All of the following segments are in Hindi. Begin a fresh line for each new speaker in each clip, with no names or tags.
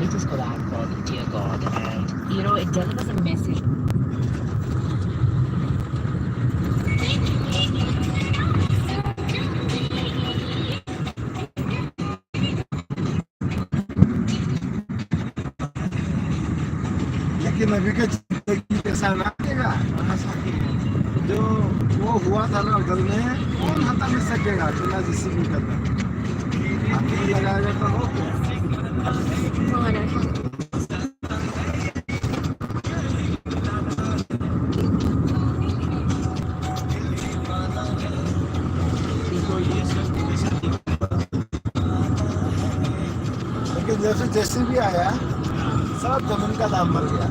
This is collab called Dear God, and it delivers a message.
लेकिन अभी के जिंदगी ऐसा ना लगेगा जो वो हुआ था ना उधर में कौन हटा में सकेगा चुना जिसी भी करना आगे लगाएगा तो हो लेकिन जैसे भी आया सब जमीन का दाम बढ़ गया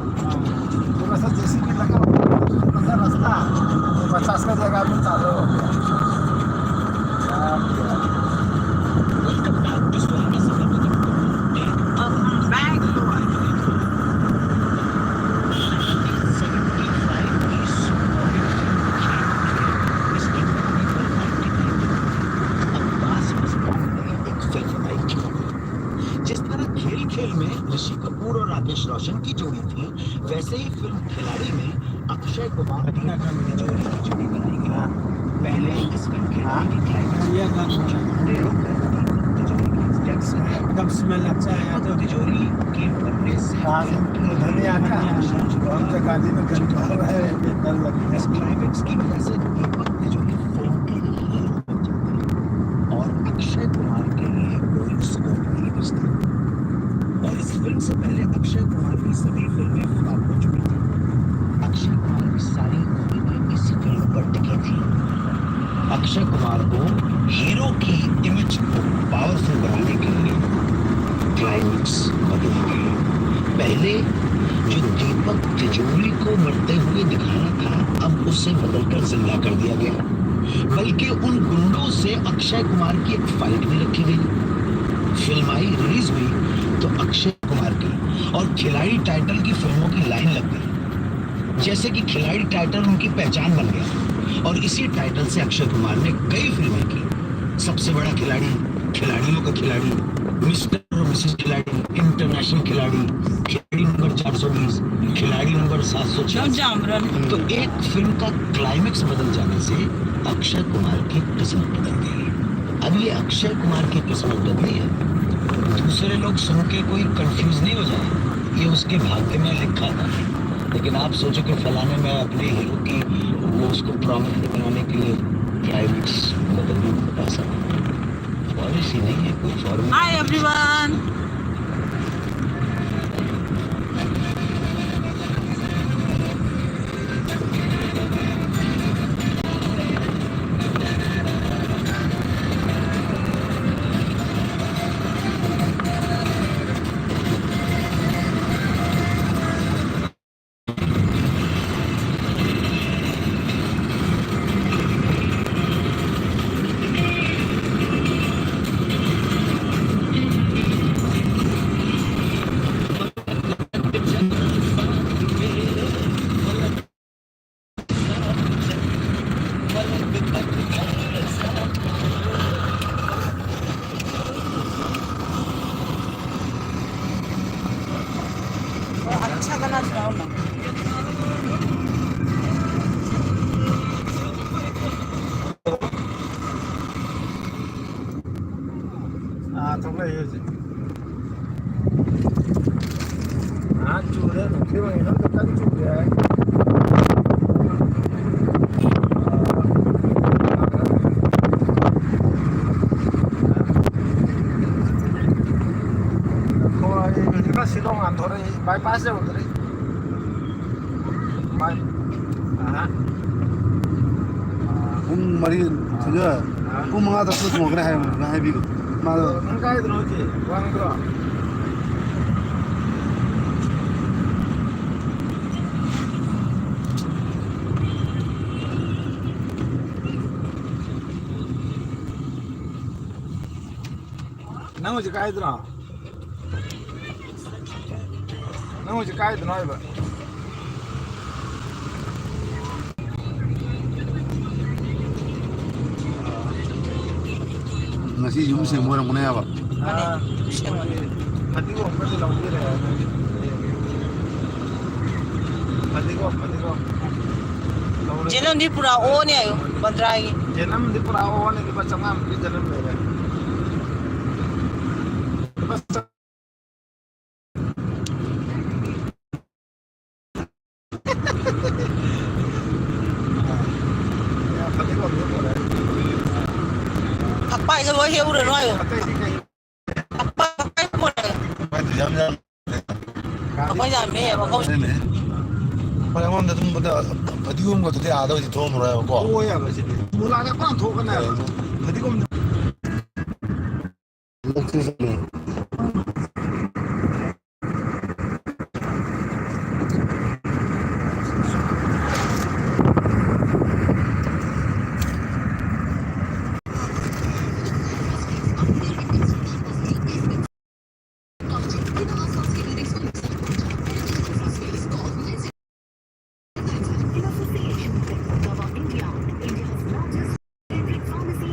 थोड़ा सा जैसे भी लगा रास्ता 50 का जगह में चालू हो गया
ऋषि कपूर और राकेश रोशन की जोड़ी थी, वैसे ही फिल्म खिलाड़ी में अक्षय कुमार की जोड़ी बनाई गई। पहले इस फिल्म खिलाड़ी की एकदम स्मेल अच्छा है तो तिजोरी के बनने से
धनिया का हम जो गाड़ी में कंट्रोल है डर लगी
इस क्लाइमेक्स की वजह से दीपक तिजोरी फिल्म के हीरो बन जाते हैं और अक्षय कुमार के लिए कोई स्कोप नहीं बचता। और इस फिल्म से पहले अक्षय कुमार की सभी फिल्में फ्लॉप हो चुकी थी। अक्षय कुमार की सारी उम्मीदें इस फिल्म पर टिकी थी। अक्षय कुमार को हीरो की इमेज को पावरफुल बनाने के लिए क्लाइमेक्स बदल गए। पहले जो दीपक तिजोरी को मरते हुए दिखाना था, अब उसे बदलकर जिंदा कर दिया गया। बल्कि उन गुंडों से अक्षय कुमार की एक फाइट भी रखी गई। फिल्म आई, रिलीज हुई तो अक्षय कुमार की और खिलाड़ी टाइटल की फिल्मों की लाइन लग गई। जैसे कि खिलाड़ी टाइटल उनकी पहचान बन गया और इसी टाइटल से अक्षय कुमार ने कई फिल्में की। सबसे बड़ा खिलाड़ी, खिलाड़ियों का खिलाड़ी, मिस्टर और मिसेस खिलाड़ी, इंटरनेशनल खिलाड़ी, खिलाड़ी नंबर 420, खिलाड़ी नंबर 704। तो एक फिल्म का क्लाइमेक्स बदल जाने से अक्षय कुमार की किस्मत बदल गई। अब ये अक्षय कुमार की किस्मत बदली है, दूसरे लोग सुन के कोई कंफ्यूज नहीं हो जाए, ये उसके भाग्य में लिखा था। लेकिन आप सोचो कि फलाने में अपने हीरो की वो उसको प्रॉमिनेंट बनाने के लिए क्लाइमेक्स बदलने को बता सकता, पॉलिसी नहीं है कोई फॉर्मूला।
हाय एवरीवन, अच्छा गाना सुनाओ ना।
정말 이거지. 주는 기왕 이런 것까지 준비해. 이거 시동 안 돌아 바이파스 오더리.
mari saja ku mga dapat mo kaya hay bigo ma
nangkai droji wang dro हो지 까이드나. 나 हो지 까이드나 이거.
Ngasi yung musim mo muna ya ba.
Patigo pati lang dire. Patigo.
Janam di pura o ni ayo bandrai.
Janam di perawan ni di pacangam di janam mere. Ya patigo ni boleh.
Papai sa boy heu no ayo.
Pakai sih kayak.
Papai mo na.
Pwede jam jam.
Papai ya me ya ko.
네네. 빨리 한번 좀 보다 어디 온 것도 돼 아도 이제 더 놀아요 거.
뭐야 그지? 몰라가 빵 도가네. patigo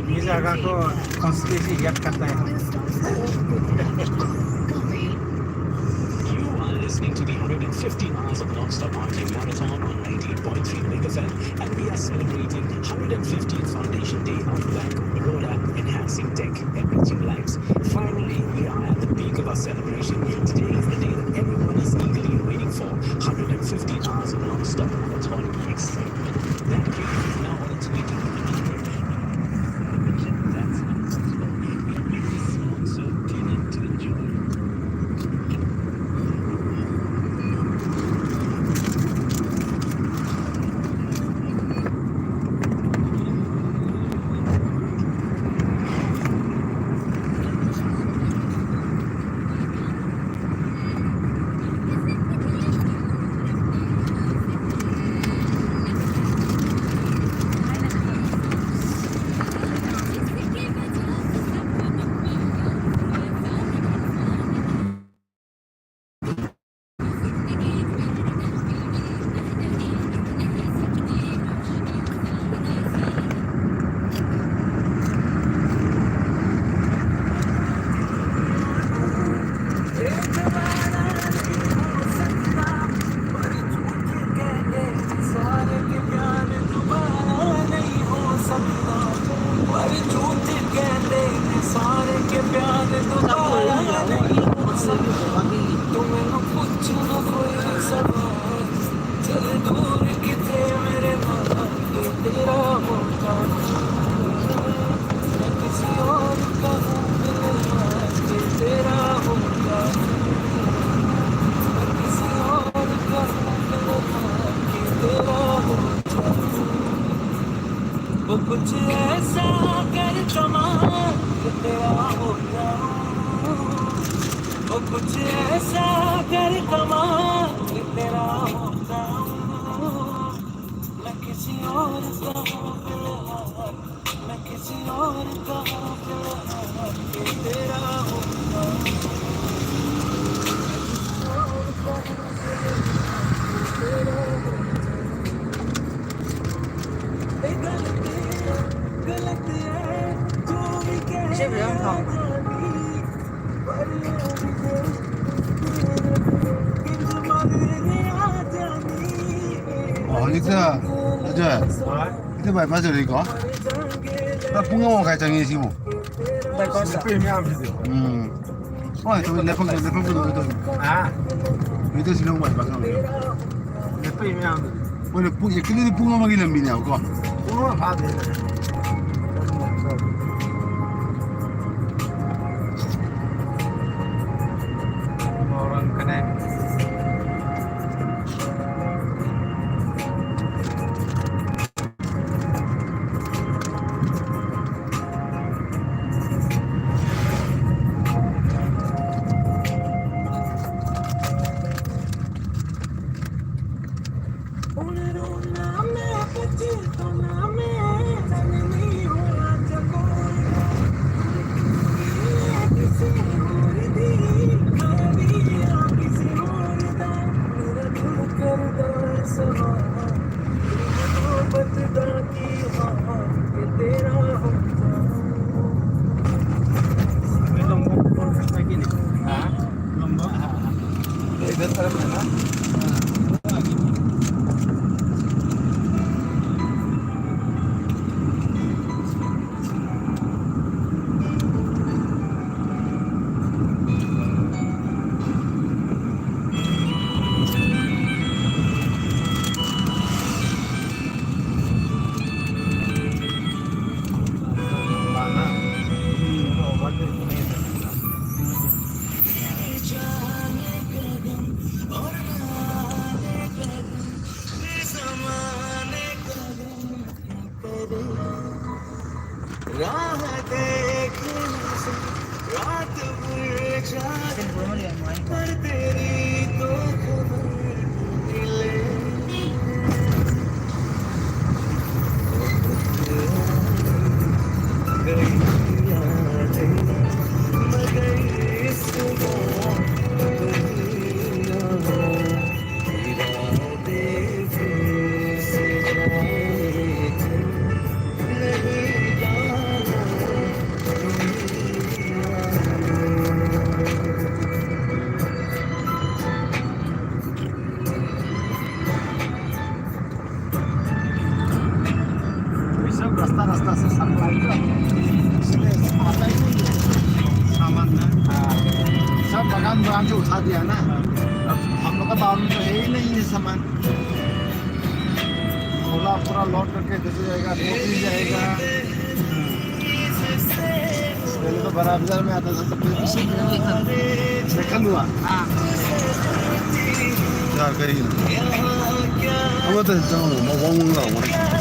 ये जगह को कंस्पिरेसी याद करता है
You are listening to the 150 miles of non-stop RJ Marathon on 98.3 MegaFM, and we are celebrating 150th Foundation Day of Bank of Baroda, enhancing tech, enriching lives. Finally, we are at the peak of our celebration. Today is the day that everyone is eagerly waiting for. 150 hours of non-stop marathon excitement. Thank you. Now on to the that's so beginning to enjoy.
वो कुछ ऐसा कर कमाल कि तेरा हो जाऊं, वो कुछ ऐसा कर कमाल कि तेरा हो जाऊं, मैं किसी और का हूँ फिलहाल, मैं किसी और का हूँ फिलहाल कि तेरा हो जाऊं।
这比较好。
어디서 어제 이때 많이 빠져 이거. 나 붕어만 갈장이 지금. 어, 저 내펑도
ah
왜도 지금 많이 빠져.
depois mesmo
원래 붕이 근데 붕어만 기는 미냐 그거.
uma fada orang kena
Kiss पर तेरी तो खबर मिले गई यादें मगर इस बार दुनिया इरादे फिर से जाए नहीं जाना
सब रास्ता रास्ता से सप्लाई का इसलिए आता ही नहीं है सामान ना सब बगान बगान से उठा दिया ना अब हम लोग का बाउल में तो है ही नहीं है सामान ओला पूरा लौट करके घुस जाएगा भी जाएगा पहले तो बड़ा बाजार में आता था तो फिर सेकंड हुआ
자, 그리나. 아무튼 저 먹는 거 우리.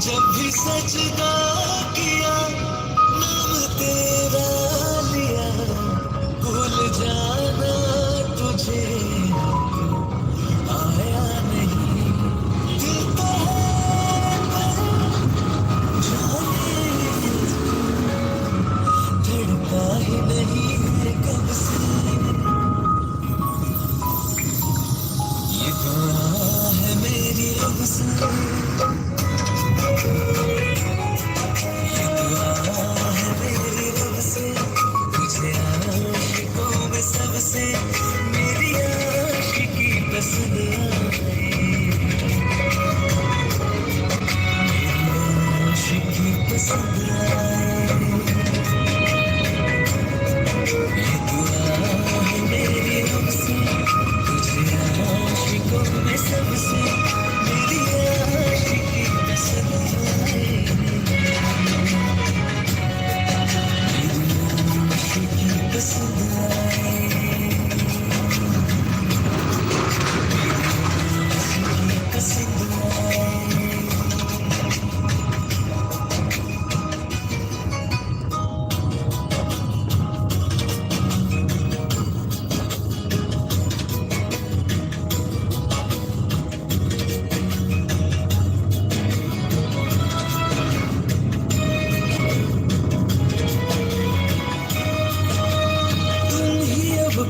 जब भी सच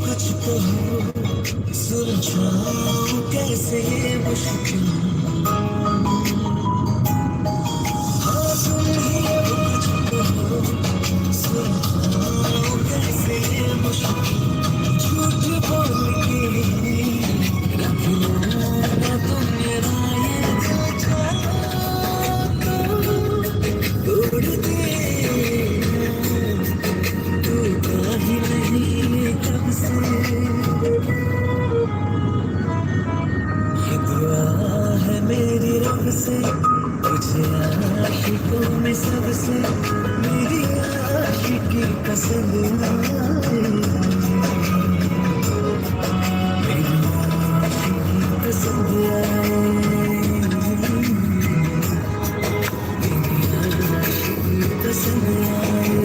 कुछ कहो सुलझाऊं कैसे ये मुश्किल हाँ तुम ही अब कुछ कहो सुलझाऊं कैसे ये मुश्किल झूठ बोल के रख लो ना तुम मेरा ये तोड़ दे टूटा ही नहीं कब से ये दुआ है मेरी रब से तुझे आशिकों में सबसे मेरी आशिकी पसंद आए मेरी आशिकी पसंद आए मेरी आशिकी पसंद आए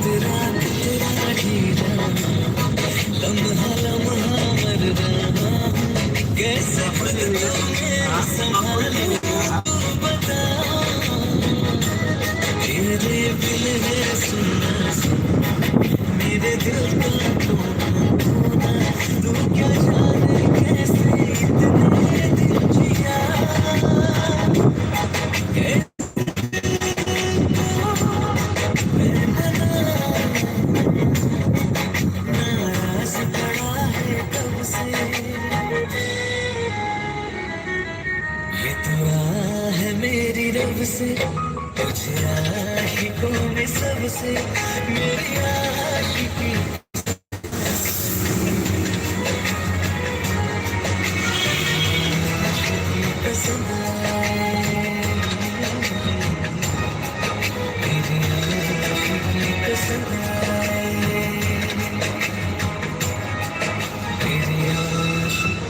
तेरा तेरा जीना लम्हा लम्हा मर जाना कैसे बदला मैं संभालूं तू बता तेरे बिन है सुना मेरे दिल का टूटना तू क्या जाने कैसे इतने दिल जिया से तुझे आशिकों में सबसे मेरी आशिकी पसंद आए मेरी आशिकी पसंद आए मेरी आशिकी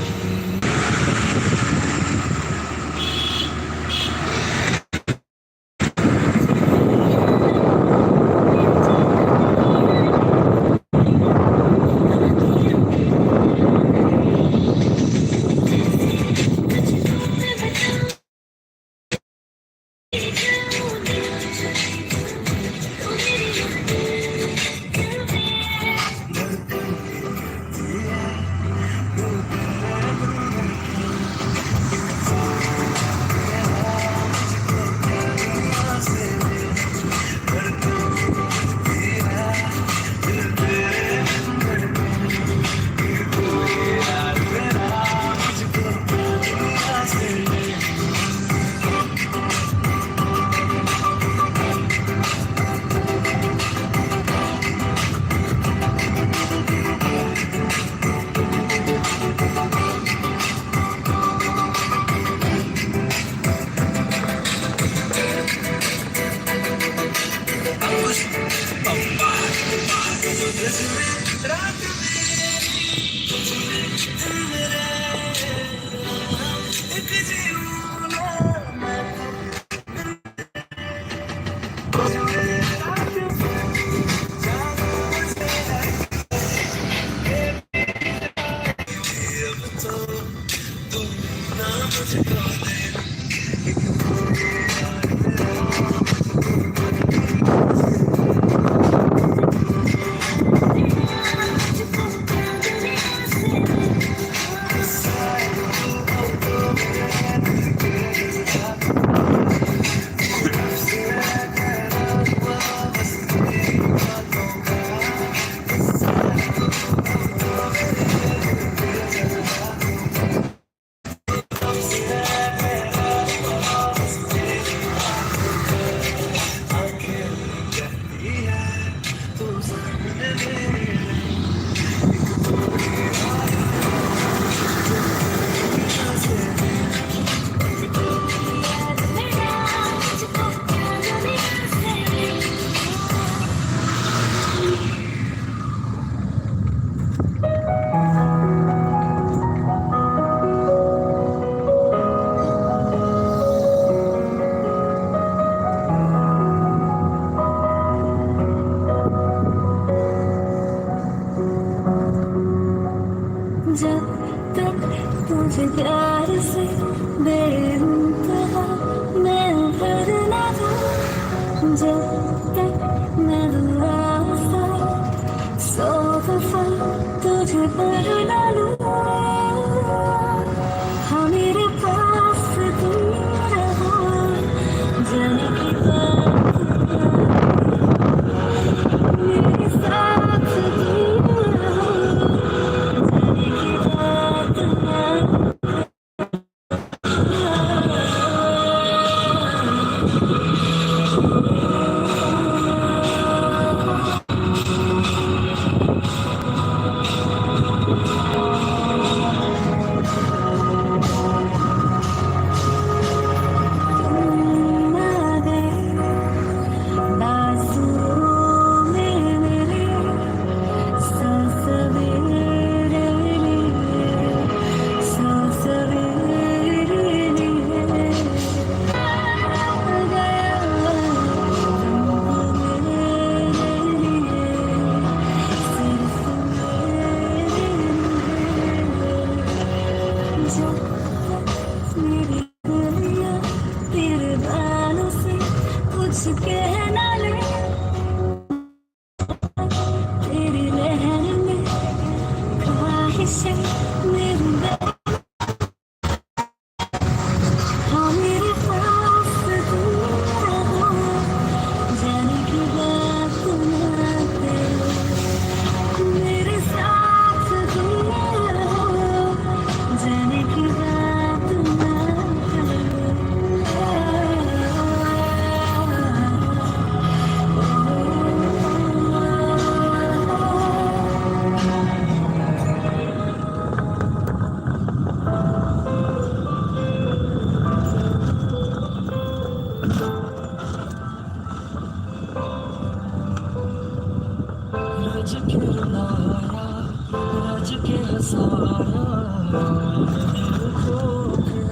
जब तक मैं दुआ सा 100 दफा तुझे पर ना लूं हाँ मेरे पास तू रहा जाने की बात मेरे साथ तू रहा जाने की बात तेरे बालों से कुछ कहना ले तेरी लहर में ख्वाहिशें मेरी हाँ मेरे पास तू रहा जाने की बात ना करे मेरे साथ तू रहा जाने की बात ना रज के रुलाया रज के हंसाया दिल खो के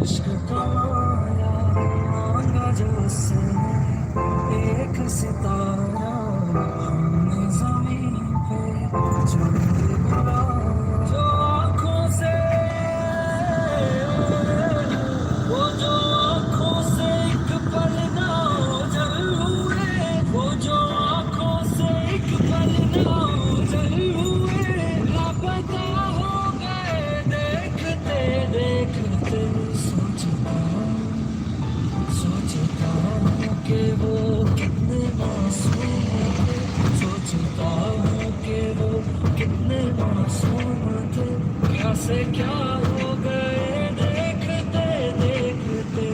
इश्क कमाया मांगा जो उसने एक सितारा हमने जमीन पे चंद गिराया जो आँखों से वो जो आँखों से एक पल ना ओझल हुए वो जो आँखों से एक पल ना ओझल हुए लापता हो गए देखते देखते सोचता हूँ कि वो कितने मासूम थे सोचता हूँ कि वो कितने मासूम थे क्या से क्या हो गए देखते देखते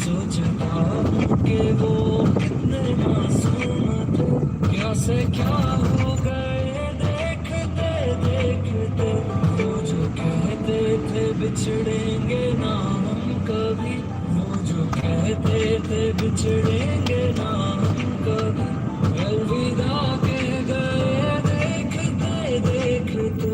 सोचता हूँ कि वो कितने मासूम थे क्या से क्या हो गए देखते देखते वो जो कहते थे बिछड़ेंगे ना हम कभी वो जो कहते थे बिछड़ेंगे ना हम कभी अलविदा कह गए देखते देखते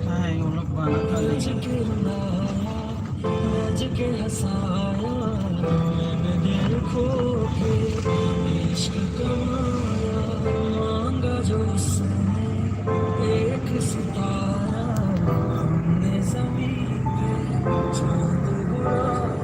रज के रुलाया रज के हंसाया मैंने दिल खो के इश्क कमाया मांगा जो उसने एक सितारा हमने जमीन पे चांद उड़ाया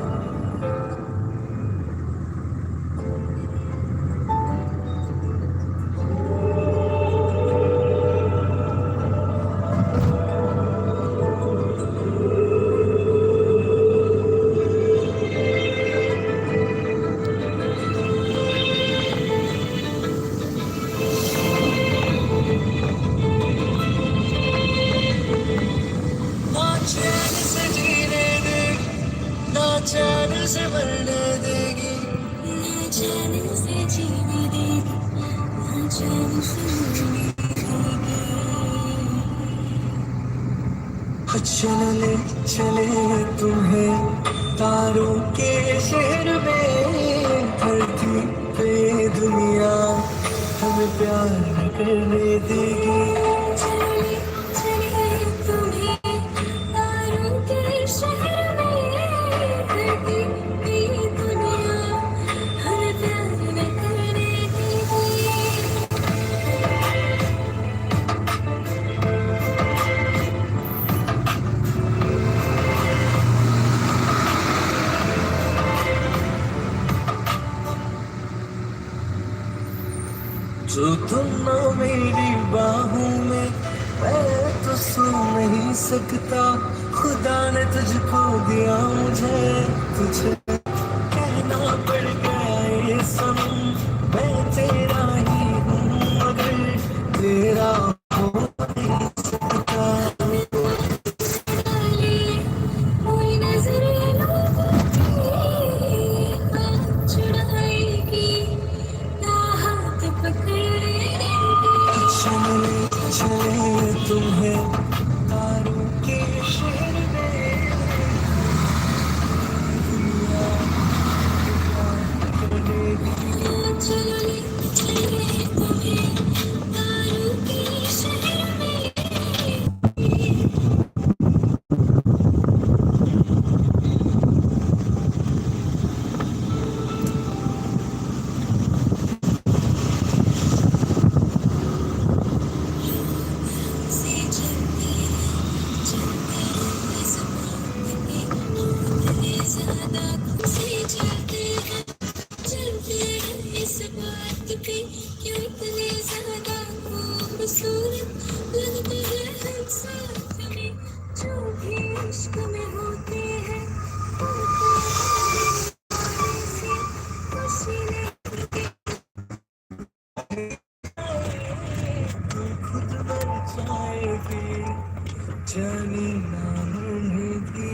ना चैन से जीने देगी ना चैन से मरने देगी ना चैन से जीने देगी ना चैन से मरने देगी चले तुम्हें तारों के शहर में धरती पे दुनिया हमें प्यार करने देगी चले तुम्हें तारों के शहर में धरती पे दुनिया हमें प्यार करने देगी जो तुम ना मेरी बाहों में मैं तो सो नहीं सकता। खुदा ने तुझको दिया मुझे, तुझे कहना पड़ गया ये सनम, मैं तेरा ही हूँ मगर तेरा हो नहीं सकता। चले चले तुम्हें तारों के शहर में, खुद मर जाएगी जाने ना मिलेगी।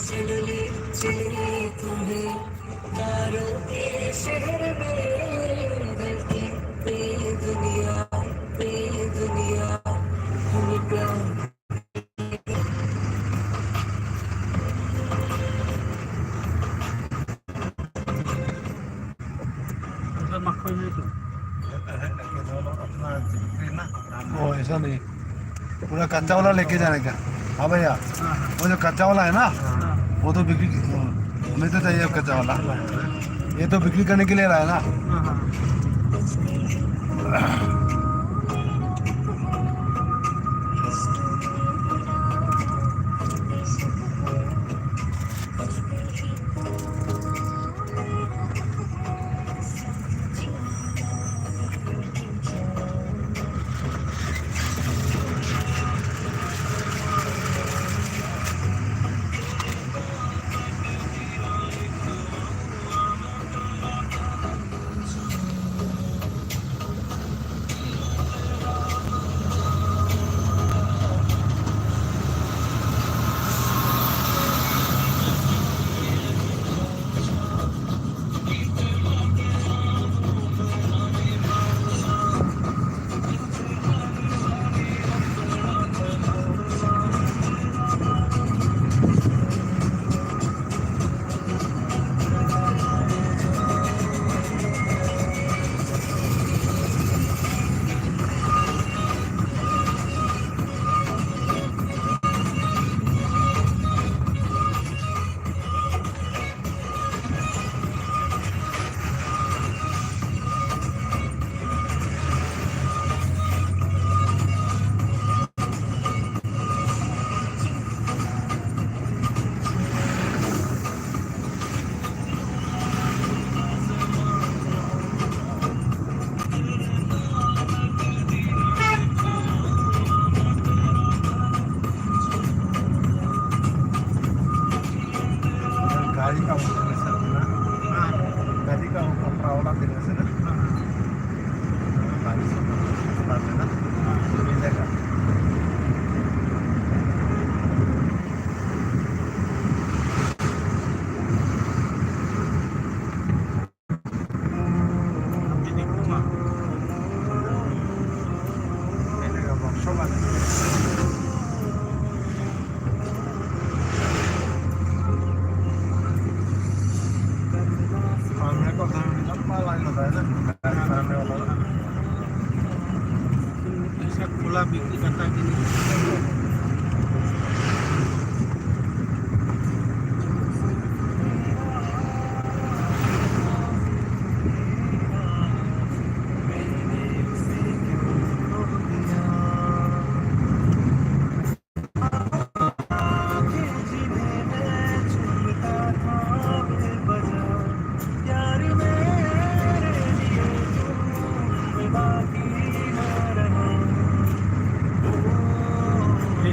चले चले तुम्हें तारों के शहर में, धरती पे दुनिया हमें प्यार।
ओ ऐसा नहीं, पूरा कच्चा वाला लेके जाने का। हाँ भैया, वो जो कच्चा वाला है ना, वो तो बिक्री हमें तो चाहिए कच्चा वाला, ये तो बिक्री करने के लिए रहा है ना।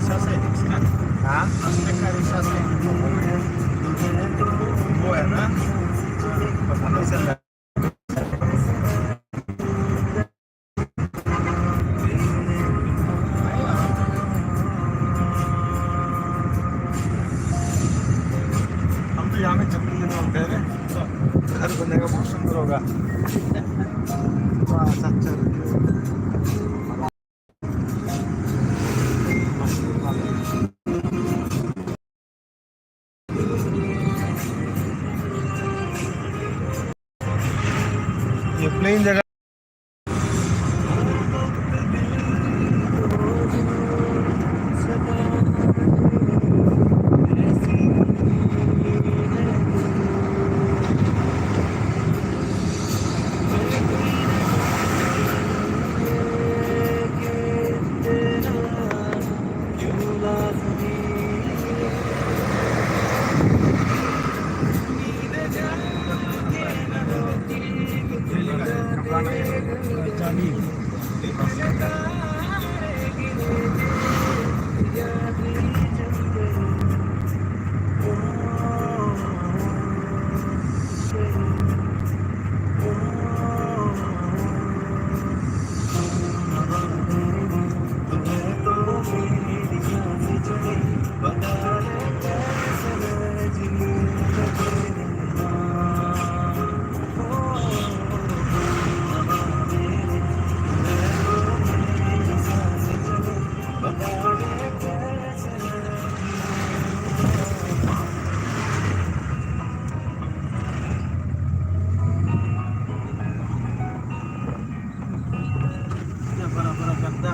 रिसास आहे इसका
हाँ
अस्टेक का रिसास है वो है ना पता से हम तो यहाँ में जमीन में हम कह रहे हैं घर बनेगा बहुत सुंदर होगा वाह सच्चा
ये प्लेन जगह
बड़ा गंदा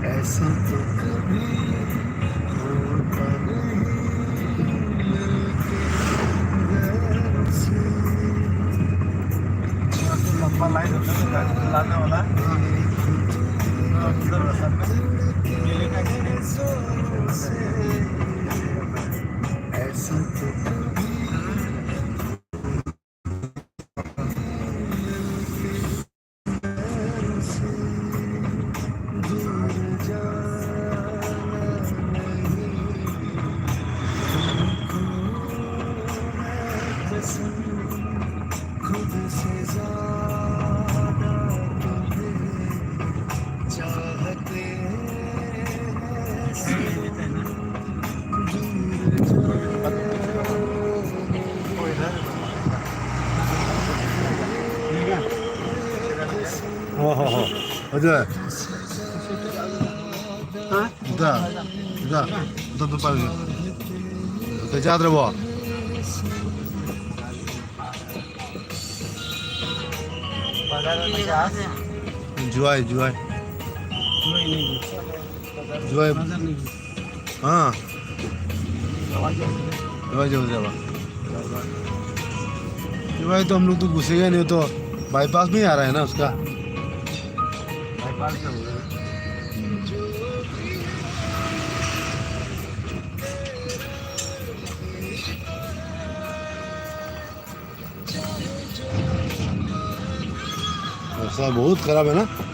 ऐसा तो कभी होता
लंबा लाइन होता है गाड़ी चलाने वाला उधर रास्ता में केले का
ऐसा तो खुद से ज़्यादा तुम्हें चाहते हाँ हाँ हाँ अजय उधर उधर उधर तो पार तो याद रहो जुआई जुआई जुआई हाँ जुआई जो जावा जुआई तो हम लोग तो घुसेगा नहीं तो बाईपास में ही आ रहा है ना उसका रास्ता बहुत खराब है ना